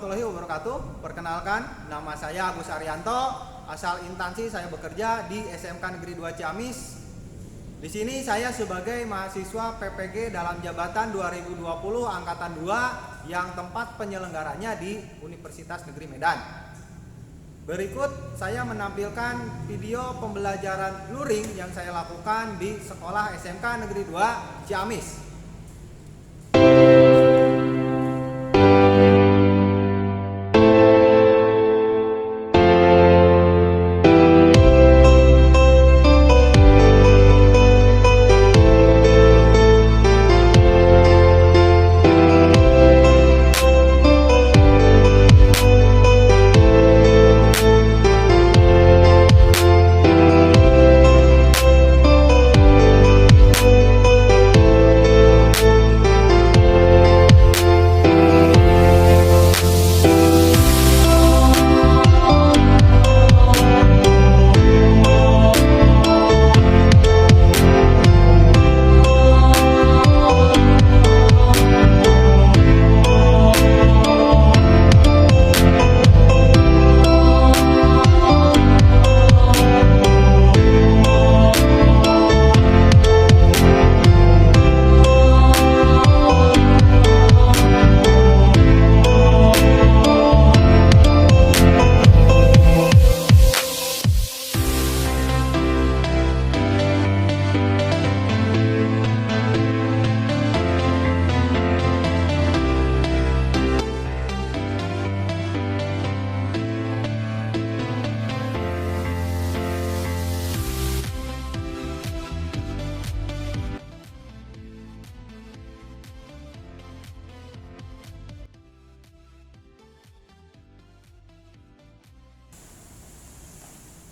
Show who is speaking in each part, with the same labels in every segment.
Speaker 1: warahmatullahi wabarakatuh. Perkenalkan, nama saya Agus Arianto. Asal instansi saya bekerja di SMK Negeri 2 Ciamis. Di sini saya sebagai mahasiswa PPG dalam jabatan 2020 angkatan 2 yang tempat penyelenggaranya di Universitas Negeri Medan. Berikut saya menampilkan video pembelajaran luring yang saya lakukan di sekolah SMK Negeri 2 Ciamis.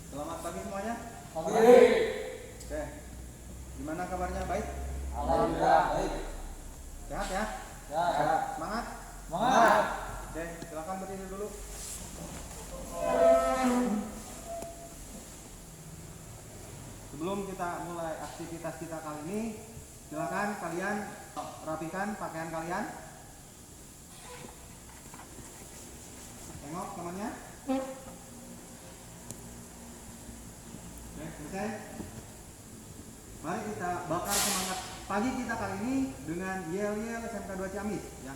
Speaker 1: Selamat pagi semuanya.
Speaker 2: Pagi.
Speaker 1: Oke. Gimana kabarnya? Baik?
Speaker 2: Alhamdulillah baik.
Speaker 1: Sehat ya?
Speaker 2: Ya.
Speaker 1: Semangat?
Speaker 2: Semangat.
Speaker 1: Oke, silakan berdiri dulu. Sebelum kita mulai aktivitas kita kali ini, silakan kalian rapikan pakaian kalian. Tengok temannya. Oke, selesai. Mari kita bakar semangat pagi kita kali ini dengan yel-yel SMK 2 Ciamis ya.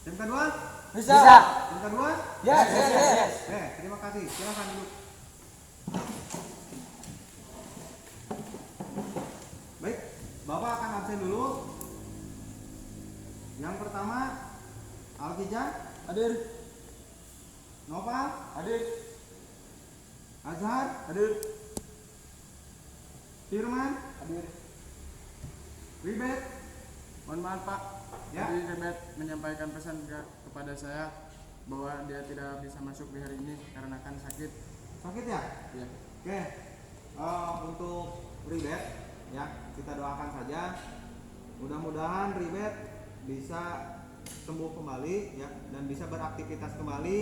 Speaker 1: SMK 2?
Speaker 2: Bisa.
Speaker 1: SMK 2?
Speaker 2: Yes.
Speaker 1: Oke, terima kasih. Silakan dulu. Baik, Bapak akan absen dulu. Yang pertama, Alkijan,
Speaker 2: Hadir.
Speaker 1: Noval,
Speaker 2: Hadir.
Speaker 1: Azhar,
Speaker 2: Hadir.
Speaker 1: Firman,
Speaker 2: Hadir.
Speaker 1: Ribet.
Speaker 3: Mohon maaf Pak,
Speaker 1: Ya.
Speaker 3: tadi Rebet menyampaikan pesan kepada saya bahwa dia tidak bisa masuk di hari ini karena kan sakit.
Speaker 1: Sakit ya?
Speaker 3: Ya.
Speaker 1: Oke. Untuk Ribet ya, kita doakan saja. Mudah-mudahan Ribet bisa sembuh kembali ya, dan bisa beraktivitas kembali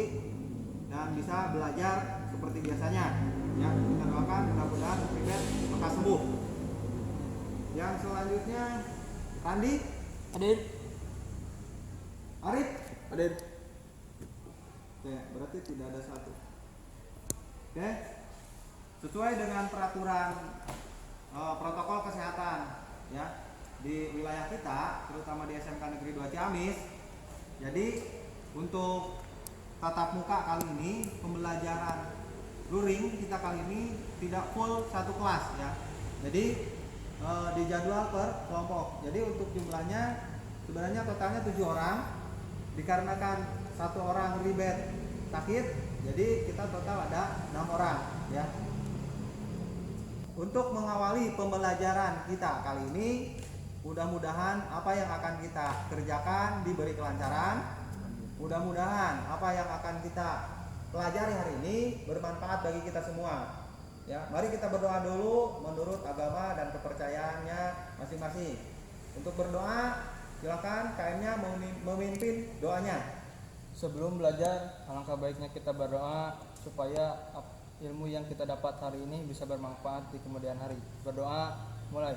Speaker 1: dan bisa belajar seperti biasanya. Ya, kita doakan mudah-mudahan Ribet lekas sembuh. Yang selanjutnya Randi,
Speaker 2: Hadir.
Speaker 1: Arif.
Speaker 3: Hadir.
Speaker 1: Oke, berarti tidak ada satu. Oke. Sesuai dengan peraturan protokol kesehatan ya di wilayah kita, terutama di SMK Negeri 2 Ciamis. Jadi untuk tatap muka kali ini, pembelajaran luring kita kali ini tidak full satu kelas ya. Jadi dijadwal per kelompok. Jadi untuk jumlahnya sebenarnya totalnya 7 orang. Dikarenakan satu orang ribet sakit, jadi kita total ada 6 orang ya. Untuk mengawali pembelajaran kita kali ini, mudah-mudahan apa yang akan kita kerjakan diberi kelancaran. Mudah-mudahan apa yang akan kita pelajari hari ini bermanfaat bagi kita semua. Ya, mari kita berdoa dulu menurut agama dan kepercayaannya masing-masing. Untuk berdoa, silakan KM-nya memimpin doanya.
Speaker 2: Sebelum belajar, alangkah baiknya kita berdoa supaya ilmu yang kita dapat hari ini bisa bermanfaat di kemudian hari. Berdoa, mulai.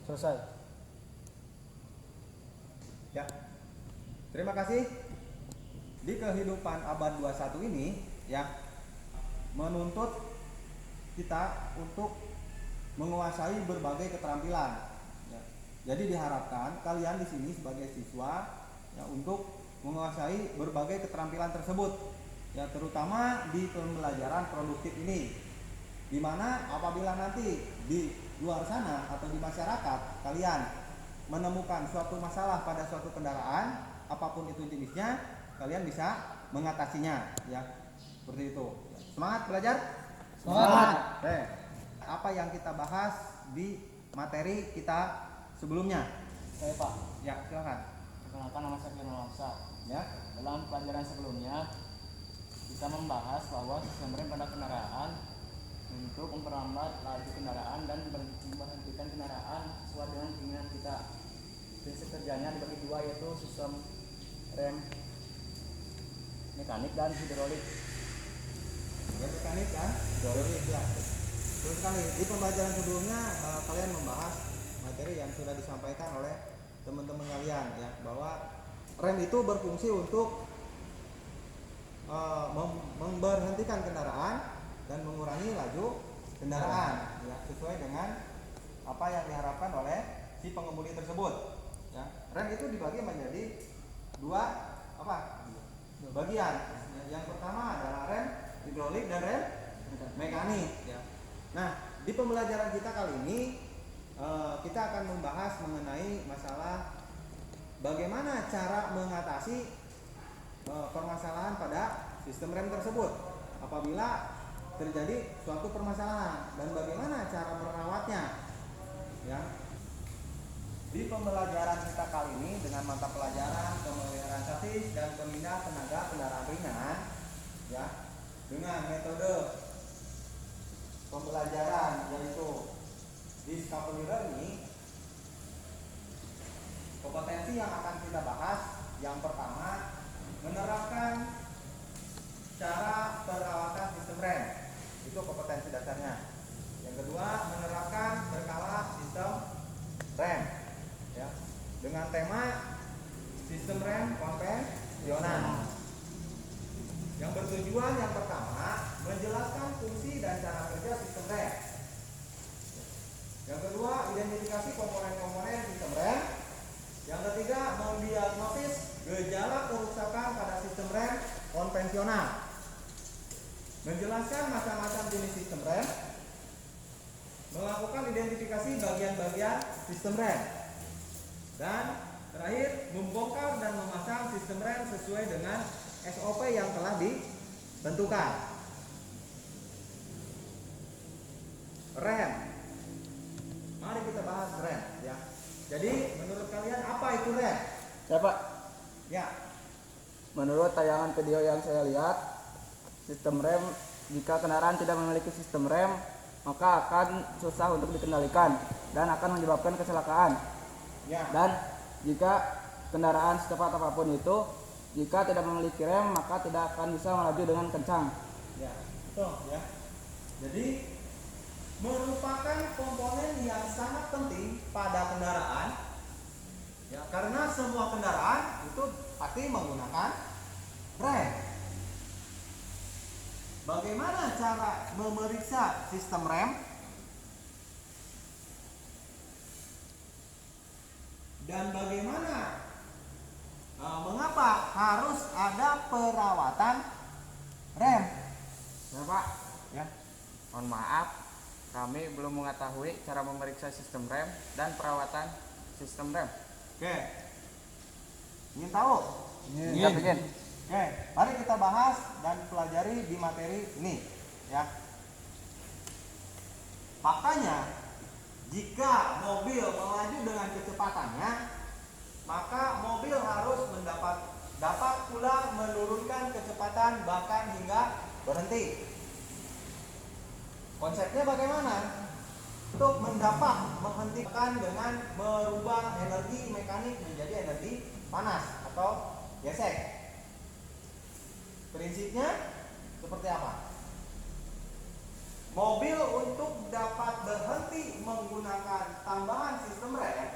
Speaker 2: Selesai.
Speaker 1: Ya. Terima kasih. Di kehidupan abad 21 ini ya menuntut kita untuk menguasai berbagai keterampilan. Ya. Jadi diharapkan kalian di sini sebagai siswa ya untuk menguasai berbagai keterampilan tersebut. Ya terutama di pembelajaran produktif ini. Di mana apabila nanti di luar sana atau di masyarakat kalian menemukan suatu masalah pada suatu kendaraan apapun itu jenisnya, kalian bisa mengatasinya ya. Seperti itu. Semangat belajar?
Speaker 2: Semangat.
Speaker 1: Oke. Apa yang kita bahas di materi kita sebelumnya?
Speaker 4: Saya Pak,
Speaker 1: Ya, silakan.
Speaker 4: perkenalkan nama saya Firman Laksa.
Speaker 1: Ya.
Speaker 4: Dalam pelajaran sebelumnya kita membahas bahwa sistem rem pada kendaraan untuk memperlambat laju kendaraan dan memberhentikan kendaraan sesuai dengan keinginan kita. Prinsip kerjanya dibagi dua, yaitu sistem rem mekanik dan hidrolik.
Speaker 1: Rem mekanik kan? Hidrolik ya. Terus sekali di pembelajaran sebelumnya kalian membahas materi yang sudah disampaikan oleh teman-teman kalian ya bahwa rem itu berfungsi untuk memberhentikan kendaraan dan mengurangi laju kendaraan ya sesuai dengan apa yang diharapkan oleh si pengemudi tersebut ya. Rem itu dibagi menjadi dua bagian ya, yang pertama adalah rem hidrolik dan rem mekanik ya. Nah di pembelajaran kita kali ini kita akan membahas mengenai masalah bagaimana cara mengatasi permasalahan pada sistem rem tersebut apabila terjadi suatu permasalahan dan bagaimana cara merawatnya ya. Di pembelajaran kita kali ini dengan mata pelajaran pemeliharaan chassis dan pemindah tenaga kendaraan ringan ya dengan metode pembelajaran yaitu discovery learning. Kompetensi yang akan kita bahas yang pertama menerapkan cara perawatan sistem rem, itu kompetensi dasarnya. Yang kedua menerapkan berkala sistem rem ya dengan tema sistem rem konvensional yang bertujuan yang pertama menjelaskan fungsi dan cara kerja sistem rem. Yang kedua identifikasi komponen-komponen sistem rem. Yang ketiga mendiagnosis gejala kerusakan pada sistem rem konvensional, menjelaskan macam-macam jenis sistem rem, melakukan identifikasi bagian-bagian sistem rem, dan terakhir membongkar dan memasang sistem rem sesuai dengan SOP yang telah ditentukan. Rem, mari kita bahas rem ya. Jadi menurut kalian apa itu rem?
Speaker 4: Ya Pak,
Speaker 1: Ya,
Speaker 4: menurut tayangan video yang saya lihat, sistem rem, jika kendaraan tidak memiliki sistem rem, maka akan susah untuk dikendalikan dan akan menyebabkan kecelakaan.
Speaker 1: ya.
Speaker 4: Dan jika kendaraan secepat apapun itu, jika tidak memiliki rem, maka tidak akan bisa melaju dengan kencang.
Speaker 1: Ya, betul ya. Jadi merupakan komponen yang sangat penting pada kendaraan. Ya, karena semua kendaraan itu pasti menggunakan rem. Bagaimana cara memeriksa sistem rem? Dan bagaimana mengapa harus ada perawatan rem?
Speaker 4: Ya Pak,
Speaker 1: Ya.
Speaker 4: mohon maaf, kami belum mengetahui cara memeriksa sistem rem dan perawatan sistem rem.
Speaker 1: Oke. Ingin tahu?
Speaker 4: Kita bikin.
Speaker 1: Oke, mari kita bahas dan pelajari di materi ini, ya. Makanya, jika mobil melaju dengan kecepatannya, maka mobil harus dapat pula menurunkan kecepatan bahkan hingga berhenti. Konsepnya bagaimana? Untuk menghentikan dengan merubah energi mekanik menjadi energi panas atau gesek. Prinsipnya seperti apa? Mobil untuk dapat berhenti menggunakan tambahan sistem rem,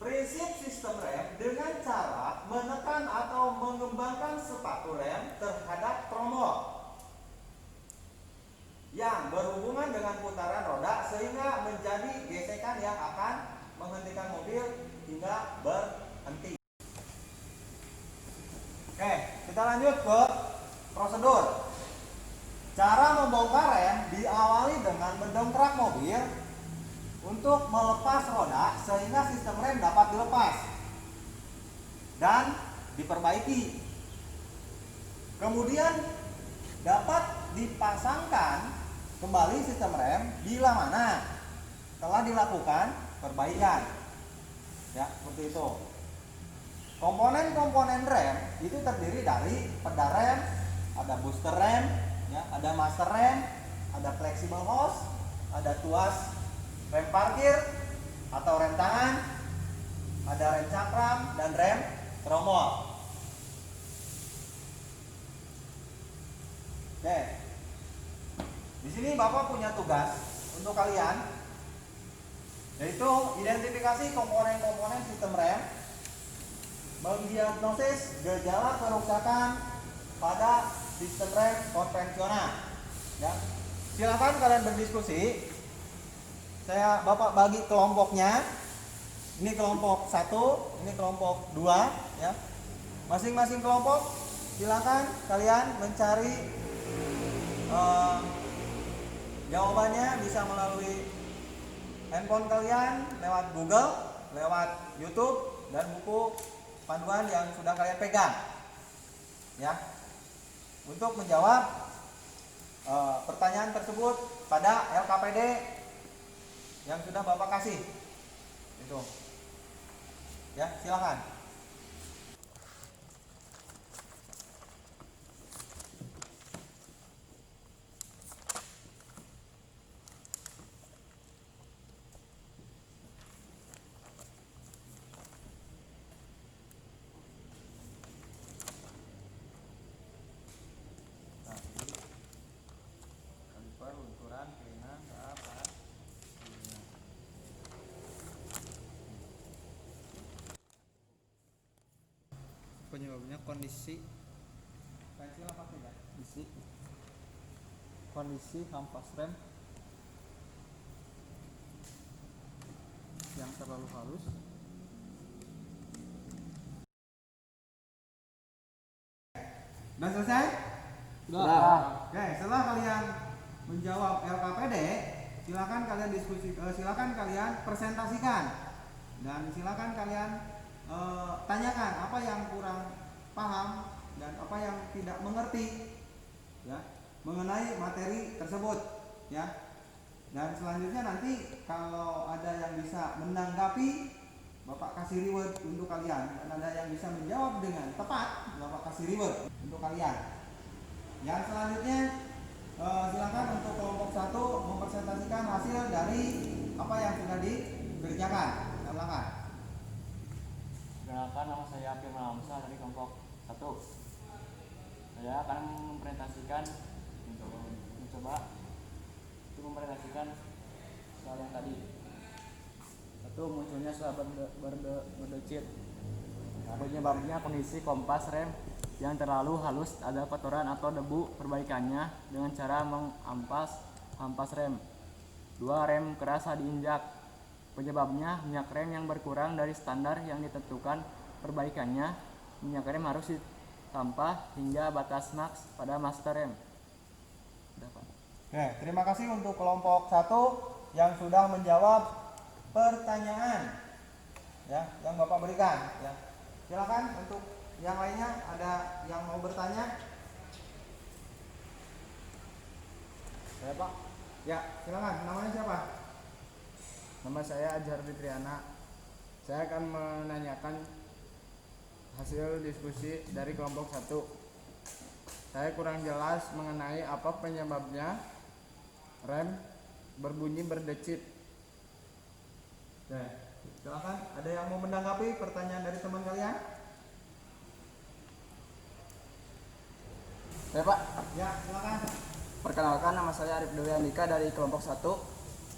Speaker 1: prinsip sistem sistem rem dengan cara menekan atau mengembangkan sepatu rem terhadap tromol yang berhubungan dengan putaran roda sehingga menjadi gesekan yang akan menghentikan mobil hingga berhenti. Oke, kita lanjut ke prosedur. Cara membongkar rem diawali dengan mendongkrak mobil untuk melepas roda sehingga sistem rem dapat dilepas dan diperbaiki. Kemudian dapat dipasangkan kembali sistem rem bila mana telah dilakukan perbaikan. Ya, seperti itu. Komponen-komponen rem itu terdiri dari peda rem, ada booster rem, ya, ada master rem, ada flexible hose, ada tuas rem parkir atau rem tangan, ada rem cakram dan rem tromol. Oke. Di sini Bapak punya tugas untuk kalian, yaitu identifikasi komponen-komponen sistem rem, mendiagnosis gejala kerusakan pada sistem rem konvensional. Ya. Silakan kalian berdiskusi. Bapak bagi kelompoknya. Ini kelompok 1, ini kelompok 2, ya. Masing-masing kelompok silakan kalian mencari jawabannya bisa melalui handphone kalian, lewat Google, lewat YouTube, dan buku panduan yang sudah kalian pegang. Ya. Untuk menjawab pertanyaan tersebut pada LKPD yang sudah Bapak kasih. Itu. Ya, silakan.
Speaker 2: Penyebabnya kondisi kampas rem yang terlalu halus.
Speaker 1: Sudah selesai?
Speaker 2: Sudah.
Speaker 1: Oke, setelah kalian menjawab LKPD, silakan kalian silakan kalian presentasikan dan silakan kalian tanyakan apa yang kurang paham dan apa yang tidak mengerti, ya, mengenai materi tersebut, ya. Dan selanjutnya nanti kalau ada yang bisa menanggapi, Bapak kasih reward untuk kalian, dan ada yang bisa menjawab dengan tepat, Bapak kasih reward untuk kalian. Yang selanjutnya silakan untuk kelompok 1 mempresentasikan hasil dari apa yang sudah dikerjakan. Silakan.
Speaker 4: Perkenalkan, nama saya Firman Amsa dari kelompok 1. Saya akan mempresentasikan mempresentasikan soal yang tadi. 1. Munculnya suara berdecit. Penyebabnya kondisi kompas rem yang terlalu halus, ada kotoran atau debu. Perbaikannya dengan cara hampas rem. 2. Rem keras diinjak. Penyebabnya minyak rem yang berkurang dari standar yang ditentukan. Perbaikannya minyak rem harus ditampah hingga batas maks pada master rem.
Speaker 1: Oke, terima kasih untuk kelompok 1 yang sudah menjawab pertanyaan, ya, yang Bapak berikan, ya. Silakan untuk yang lainnya, ada yang mau bertanya?
Speaker 3: Saya Pak,
Speaker 1: Ya, silakan. Namanya siapa?
Speaker 3: nama saya Azhar Fitriana. Saya akan menanyakan hasil diskusi dari kelompok 1. Saya kurang jelas mengenai apa penyebabnya rem berbunyi berdecit.
Speaker 1: Oke, silakan. Ada yang mau menanggapi pertanyaan dari teman kalian?
Speaker 2: Ya Pak,
Speaker 1: Ya, silakan.
Speaker 2: perkenalkan nama saya Arif Dewi Andika dari kelompok 1.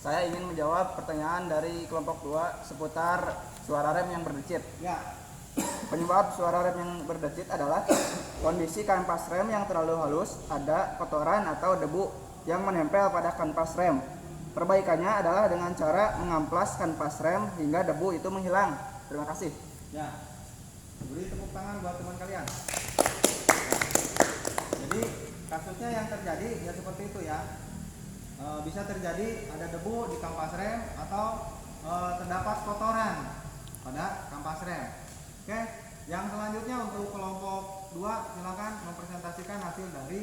Speaker 2: Saya ingin menjawab pertanyaan dari kelompok 2 seputar
Speaker 5: suara rem yang berdecit.
Speaker 1: Ya.
Speaker 5: Penyebab suara rem yang berdecit adalah kondisi kanvas rem yang terlalu halus, ada kotoran atau debu yang menempel pada kanvas rem. Perbaikannya adalah dengan cara mengamplas kanvas rem hingga debu itu menghilang. Terima kasih.
Speaker 1: Ya. Beri tepuk tangan buat teman kalian. Jadi kasusnya yang terjadi ya seperti itu ya. Bisa terjadi ada debu di kampas rem atau terdapat kotoran pada kampas rem. Oke, yang selanjutnya untuk kelompok 2 silakan mempresentasikan hasil dari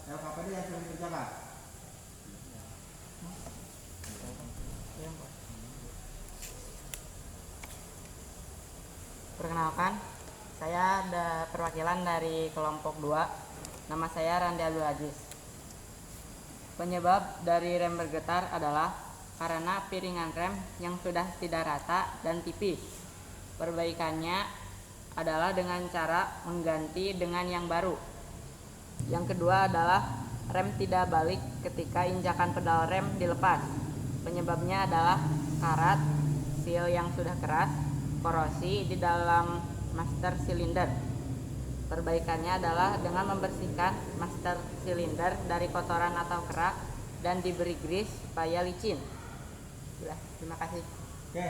Speaker 1: LKPD yang sudah dikerjakan.
Speaker 6: Perkenalkan, saya ada perwakilan dari kelompok 2. Nama saya Randi Abdul Aziz. Penyebab dari rem bergetar adalah karena piringan rem yang sudah tidak rata dan tipis. Perbaikannya adalah dengan cara mengganti dengan yang baru. Yang kedua adalah rem tidak balik ketika injakan pedal rem dilepas. Penyebabnya adalah karat, seal yang sudah keras, korosi di dalam master silinder. Perbaikannya adalah dengan membersihkan master silinder dari kotoran atau kerak dan diberi grease supaya licin. Sudah, terima kasih.
Speaker 1: Oke,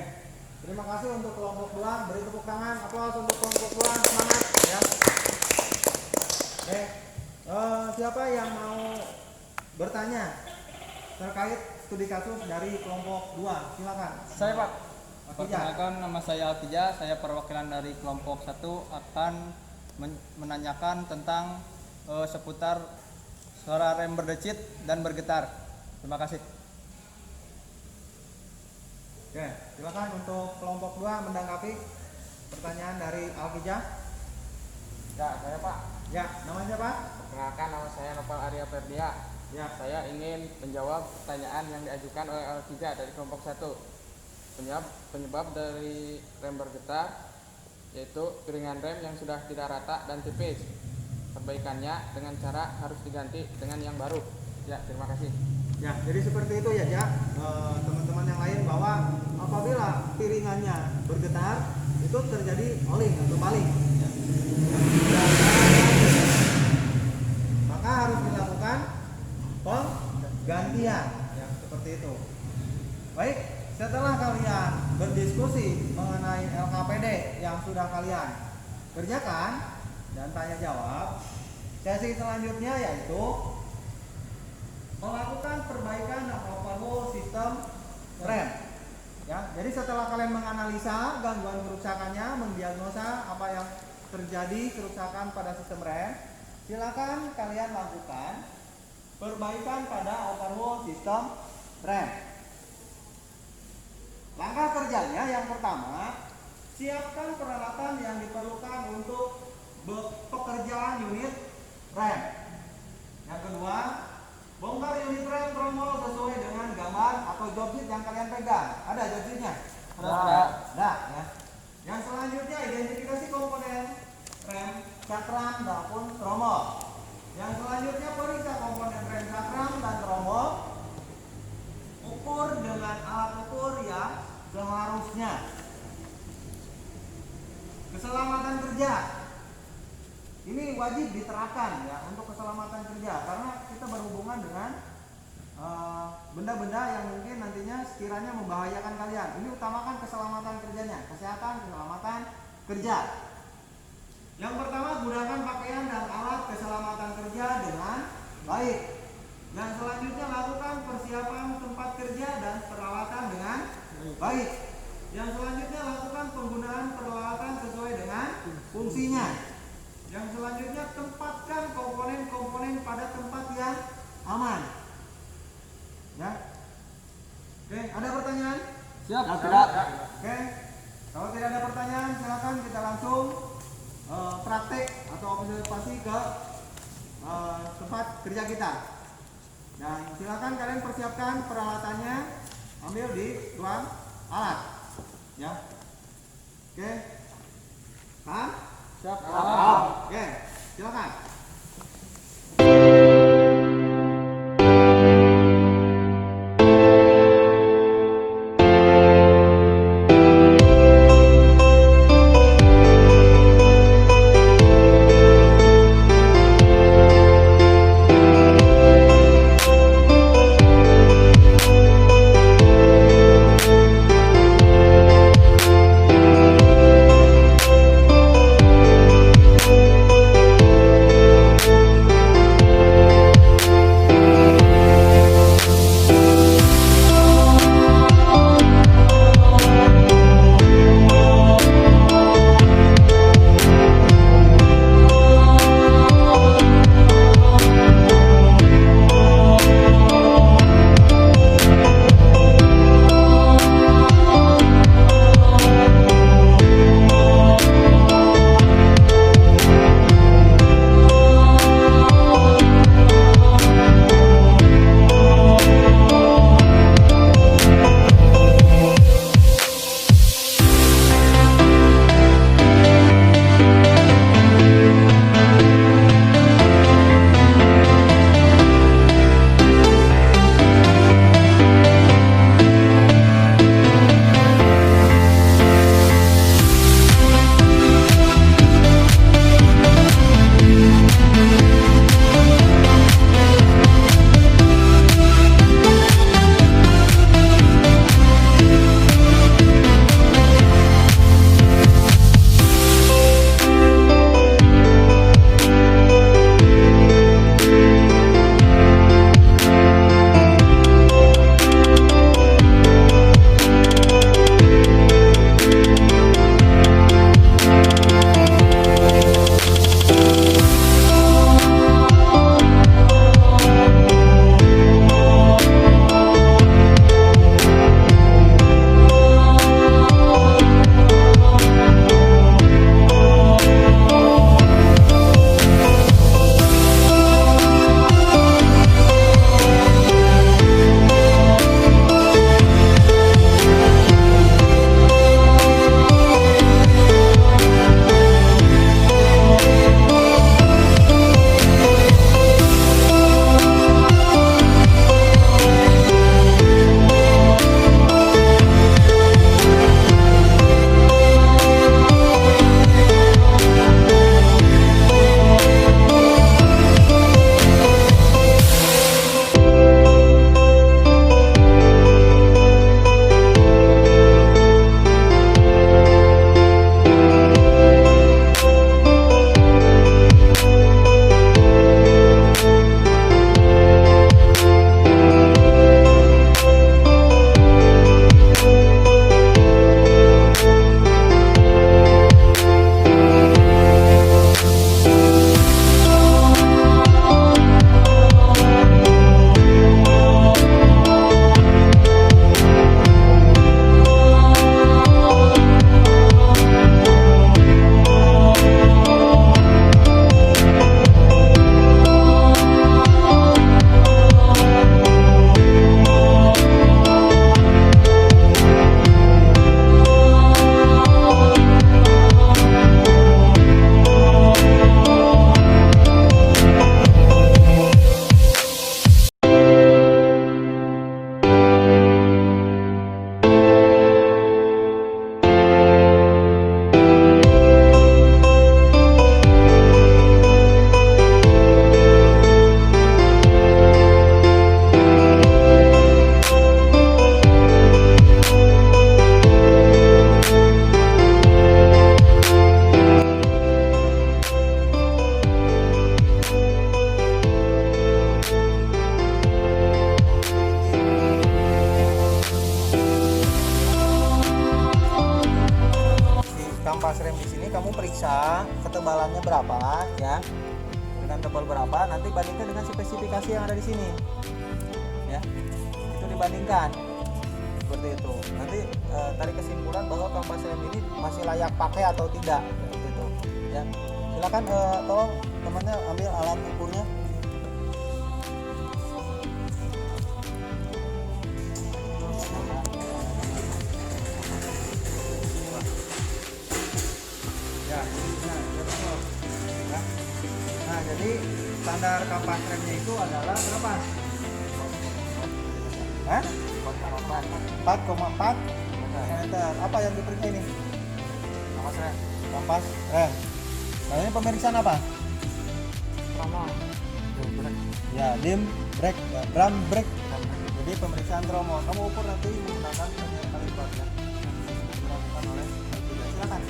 Speaker 1: terima kasih untuk kelompok 2. Beri tepuk tangan, aplaus untuk kelompok 2. Semangat ya. Oke, siapa yang mau bertanya terkait studi kasus dari kelompok 2? Silakan.
Speaker 2: Saya Pak.
Speaker 1: Alkija.
Speaker 2: Perkenalkan, nama saya Alkija, saya perwakilan dari kelompok 1 akan menanyakan tentang seputar suara rem berdecit dan bergetar. Terima kasih.
Speaker 1: Oke, silakan untuk kelompok 2 menanggapi pertanyaan dari Alkija.
Speaker 3: Ya, saya Pak.
Speaker 1: Ya, namanya Pak?
Speaker 3: Perkenalkan, nama saya Nopal Arya Ferdia.
Speaker 1: Ya.
Speaker 3: Saya ingin menjawab pertanyaan yang diajukan oleh Alkija dari kelompok 1. Penyebab dari rem bergetar yaitu piringan rem yang sudah tidak rata dan tipis. Perbaikannya dengan cara harus diganti dengan yang baru. Ya, terima kasih.
Speaker 1: Ya, jadi seperti itu ya, teman-teman yang lain, bahwa apabila piringannya bergetar itu terjadi oling atau baling ya. Maka harus dilakukan penggantian ya, seperti itu. Baik, setelah kalian berdiskusi mengenai LKPD yang sudah kalian kerjakan dan tanya jawab, sesi selanjutnya yaitu melakukan perbaikan overhaul sistem rem. Ya, jadi setelah kalian menganalisa gangguan kerusakannya, mendiagnosa apa yang terjadi kerusakan pada sistem rem, silakan kalian lakukan perbaikan pada overhaul sistem rem. Langkah kerjanya yang pertama, siapkan peralatan yang diperlukan untuk pekerjaan unit rem. Yang kedua, bongkar unit rem tromol sesuai dengan gambar atau job sheet yang kalian pegang. Ada job sheetnya? Ada ya. Yang selanjutnya, identifikasi komponen rem, cakram maupun tromol. Yang selanjutnya, periksa komponen rem, cakram dan tromol. Ukur dengan alat ukur yang seharusnya. Keselamatan kerja ini wajib diterapkan ya untuk keselamatan kerja, karena kita berhubungan dengan benda-benda yang mungkin nantinya sekiranya membahayakan kalian. Ini utamakan keselamatan kerjanya, kesehatan, keselamatan kerja. Yang pertama, gunakan pakaian dan alat keselamatan kerja dengan baik. Yang selanjutnya, lakukan persiapan tempat kerja dan peralatan dengan baik. Yang selanjutnya, lakukan penggunaan peralatan sesuai dengan fungsinya. Yang selanjutnya, tempatkan komponen-komponen pada tempat yang aman. Ya. Oke, ada pertanyaan?
Speaker 2: Siap.
Speaker 1: Oke. Kalau tidak ada pertanyaan, silakan kita langsung praktek atau observasi ke tempat kerja kita. Dan silakan kalian persiapkan peralatannya, ambil di ruang alat. Ya. Oke. Paham?
Speaker 2: Siap.
Speaker 1: Oke, silakan. ketebalannya berapa ya, dengan tebal berapa, nanti bandingkan dengan spesifikasi yang ada di sini ya, itu dibandingkan seperti itu. Nanti tarik kesimpulan bahwa kanvas rem ini masih layak pakai atau tidak seperti itu ya. Silakan tolong temannya ambil alat ukurnya. Ya, nah jadi standar kampas remnya itu adalah berapa? 4,4 meter. Apa yang diperiksa ini? Kampas rem. Nah ini pemeriksaan apa? Ya, dim brake, ya, drum brake. Jadi pemeriksaan tromol. Kamu ukur nanti menggunakan kaliper ya. Dilakukan oleh silakan.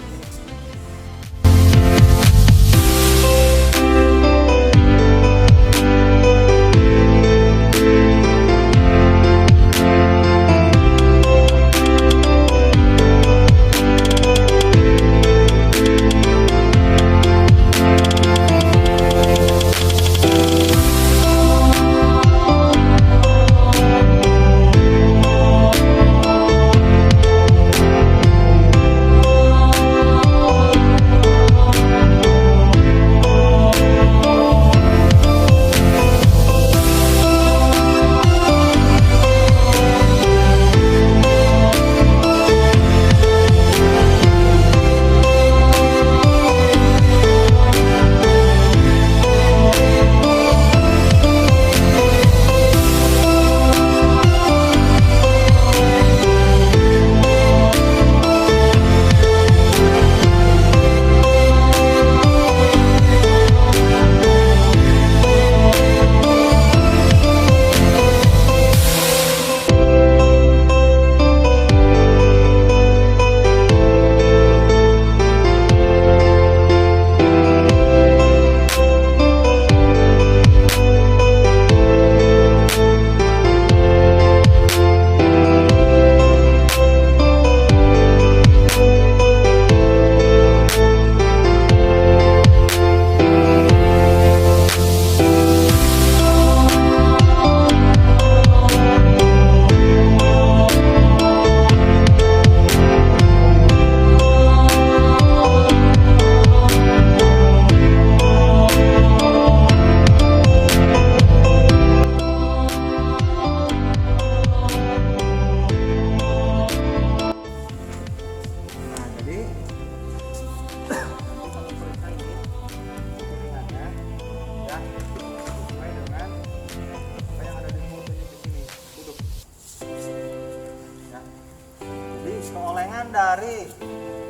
Speaker 1: Keolengan dari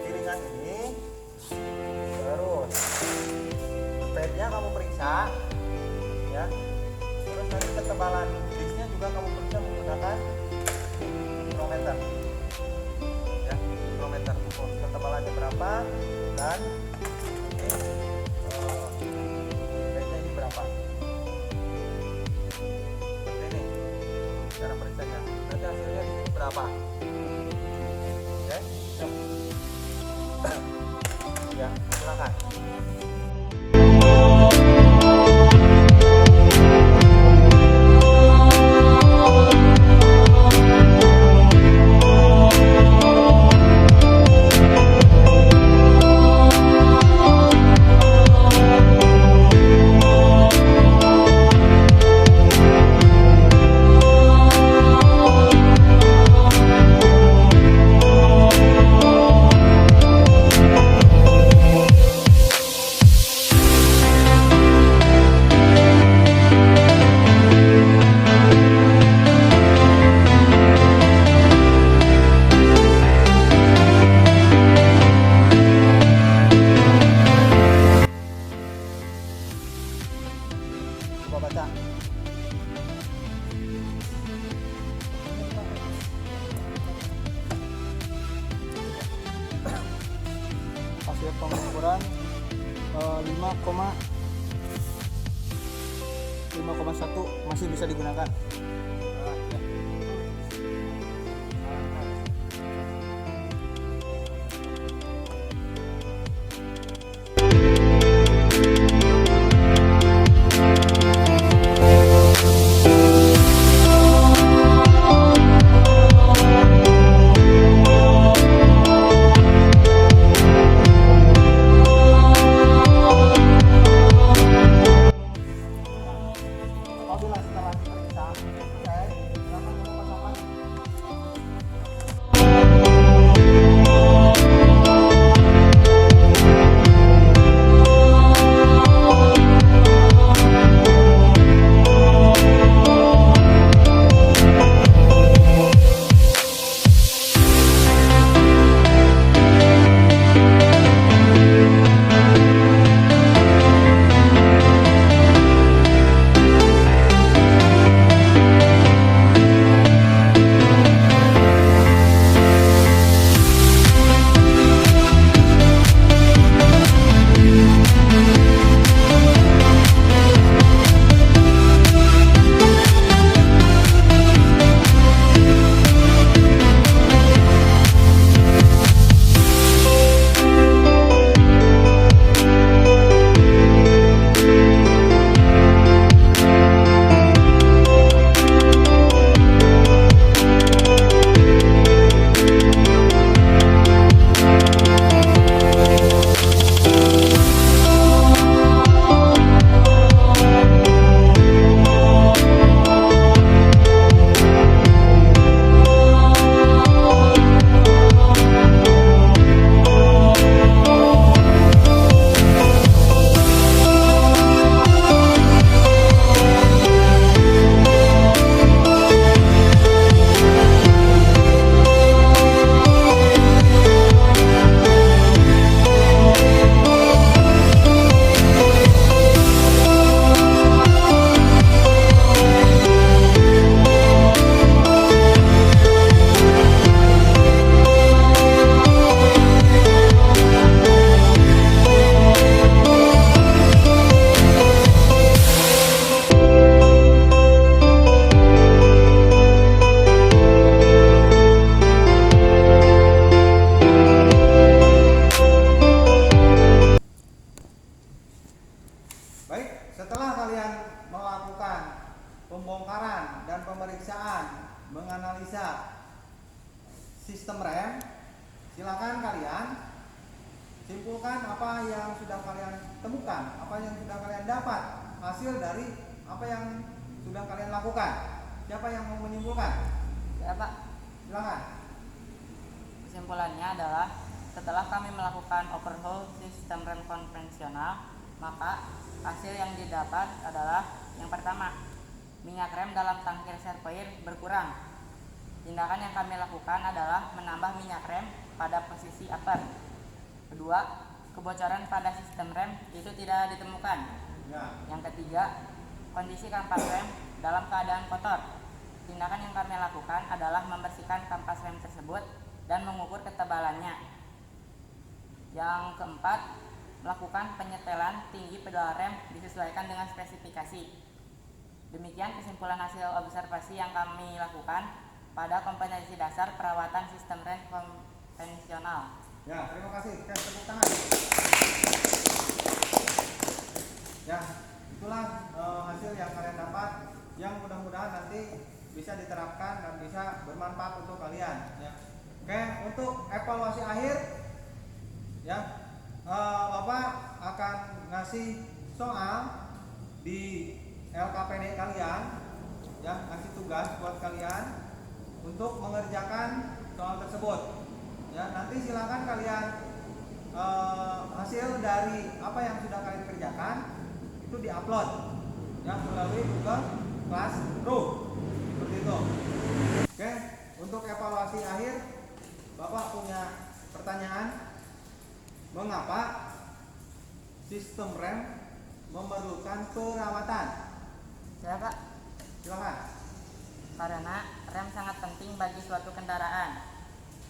Speaker 1: piringan ini, terus bednya kamu periksa ya, terus nanti ketebalan disnya juga kamu periksa menggunakan mikrometer ya, mikrometer ukur ketebalannya berapa dan ini bednya ini berapa, seperti ini cara periksanya. Nanti hasilnya di sini berapa. Ya, silakan. Coba baca. Hasil pengukuran 5,1 masih bisa digunakan. Baik, setelah kalian melakukan pembongkaran dan pemeriksaan, menganalisa sistem rem, silakan kalian simpulkan apa yang sudah kalian temukan, apa yang sudah kalian dapat hasil dari apa yang sudah kalian lakukan. Siapa yang mau menyimpulkan?
Speaker 6: Ya Pak,
Speaker 1: Silakan.
Speaker 6: kesimpulannya adalah setelah kami melakukan overhaul sistem rem konvensional, maka hasil yang didapat adalah yang pertama, minyak rem dalam tangki reservoir berkurang. Tindakan yang kami lakukan adalah menambah minyak rem pada posisi upper. Kedua, kebocoran pada sistem rem itu tidak ditemukan.
Speaker 1: Ya.
Speaker 6: Yang ketiga, kondisi kampas rem dalam keadaan kotor. Tindakan yang kami lakukan adalah membersihkan kampas rem tersebut dan mengukur ketebalannya. Yang keempat, melakukan penyetelan tinggi pedal rem disesuaikan dengan spesifikasi. Demikian kesimpulan hasil observasi yang kami lakukan pada kompetensi dasar perawatan sistem rem konvensional.
Speaker 1: Ya, terima kasih. Oke, tepuk tangan. Ya, itulah hasil yang kalian dapat, yang mudah-mudahan nanti bisa diterapkan dan bisa bermanfaat untuk kalian. Ya. Oke, untuk evaluasi akhir, ya, Bapak akan ngasih soal di LKPD kalian, ya, ngasih tugas buat kalian untuk mengerjakan soal tersebut. Ya, nanti silakan kalian hasil dari apa yang sudah kalian kerjakan itu diupload, ya, melalui Google Classroom, seperti itu. Oke, untuk evaluasi akhir, Bapak punya pertanyaan, mengapa sistem rem memerlukan perawatan?
Speaker 6: Ya Pak,
Speaker 1: Silakan.
Speaker 6: karena rem sangat penting bagi suatu kendaraan.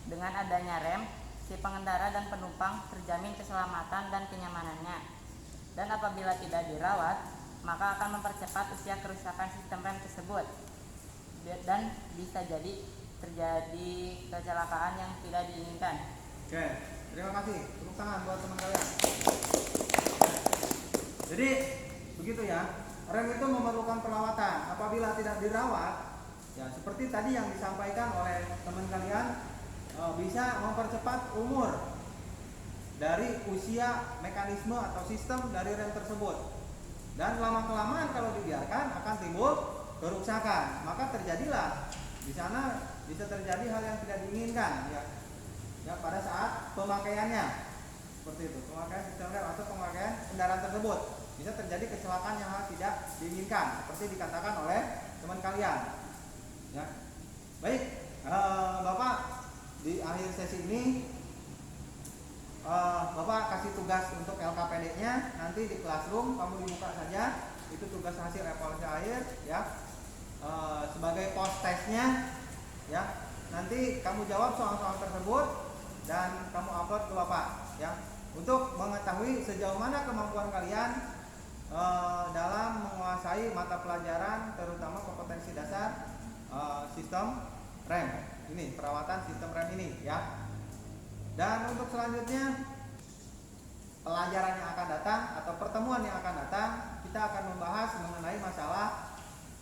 Speaker 6: Dengan adanya rem, si pengendara dan penumpang terjamin keselamatan dan kenyamanannya. Dan apabila tidak dirawat, maka akan mempercepat usia kerusakan sistem rem tersebut. Dan bisa jadi terjadi kecelakaan yang tidak diinginkan.
Speaker 1: Oke, terima kasih. Tepuk tangan buat teman kalian. Jadi begitu ya, rem itu memerlukan perawatan. Apabila tidak dirawat, ya seperti tadi yang disampaikan oleh teman kalian, bisa mempercepat umur dari usia mekanisme atau sistem dari rem tersebut. Dan lama-kelamaan kalau dibiarkan akan timbul kerusakan. Maka terjadilah di sana bisa terjadi hal yang tidak diinginkan, ya. Ya, pada saat pemakaiannya. Seperti itu, pemakaian sistem rem atau pemakaian kendaraan tersebut. Bisa terjadi kecelakaan yang tidak diinginkan, seperti dikatakan oleh teman kalian. Ya. Baik, Bapak di akhir sesi ini Bapak kasih tugas untuk LKPD-nya, nanti di Classroom kamu dibuka saja, itu tugas hasil evaluasi akhir, ya. Sebagai post testnya, ya. Nanti kamu jawab soal-soal tersebut dan kamu upload ke Bapak, ya. Untuk mengetahui sejauh mana kemampuan kalian dalam menguasai mata pelajaran, terutama kompetensi dasar sistem rem ini, perawatan sistem rem ini, ya. Dan untuk selanjutnya pelajaran yang akan datang atau pertemuan yang akan datang, kita akan membahas mengenai masalah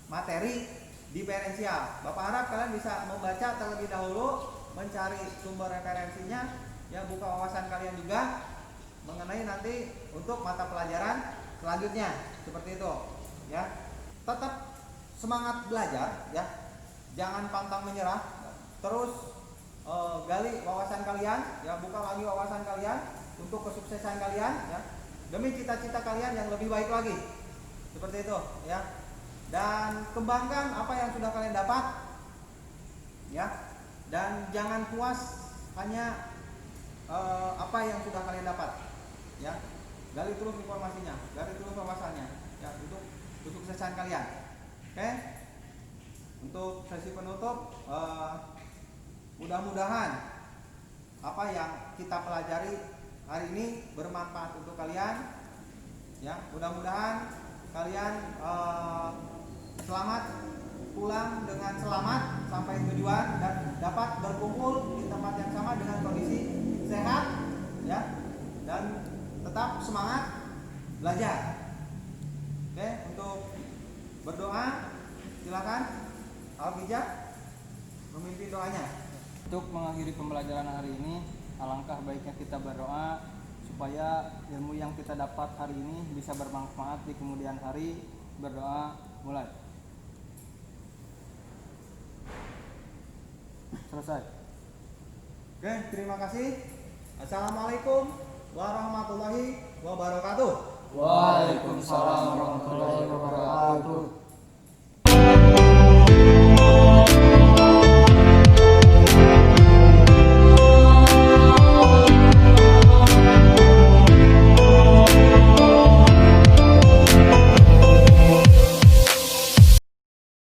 Speaker 1: materi diferensial. Bapak harap kalian bisa membaca terlebih dahulu, mencari sumber referensinya, ya, buka wawasan kalian juga mengenai nanti untuk mata pelajaran selanjutnya, seperti itu, ya. Tetap semangat belajar, ya, jangan pantang menyerah, terus gali wawasan kalian, ya, buka lagi wawasan kalian untuk kesuksesan kalian, ya, demi cita-cita kalian yang lebih baik lagi, seperti itu, ya. Dan kembangkan apa yang sudah kalian dapat, ya, dan jangan puas hanya apa yang sudah kalian dapat, ya. Gali terus informasinya, gali terus wawasannya, ya, untuk kesuksesan kalian. Oke. Untuk sesi penutup, mudah-mudahan apa yang kita pelajari hari ini bermanfaat untuk kalian, ya. Mudah-mudahan kalian selamat pulang dengan selamat sampai tujuan dan dapat berkumpul di tempat yang sama dengan kondisi sehat, ya, dan tetap semangat belajar. berdoa. Silakan Al-Qija memimpin doanya.
Speaker 2: Untuk mengakhiri pembelajaran hari ini, alangkah baiknya kita berdoa supaya ilmu yang kita dapat hari ini bisa bermanfaat di kemudian hari. Berdoa mulai. Selesai.
Speaker 1: Oke, terima kasih. Assalamualaikum warahmatullahi wabarakatuh.
Speaker 2: Waalaikumsalam warahmatullahi wabarakatuh.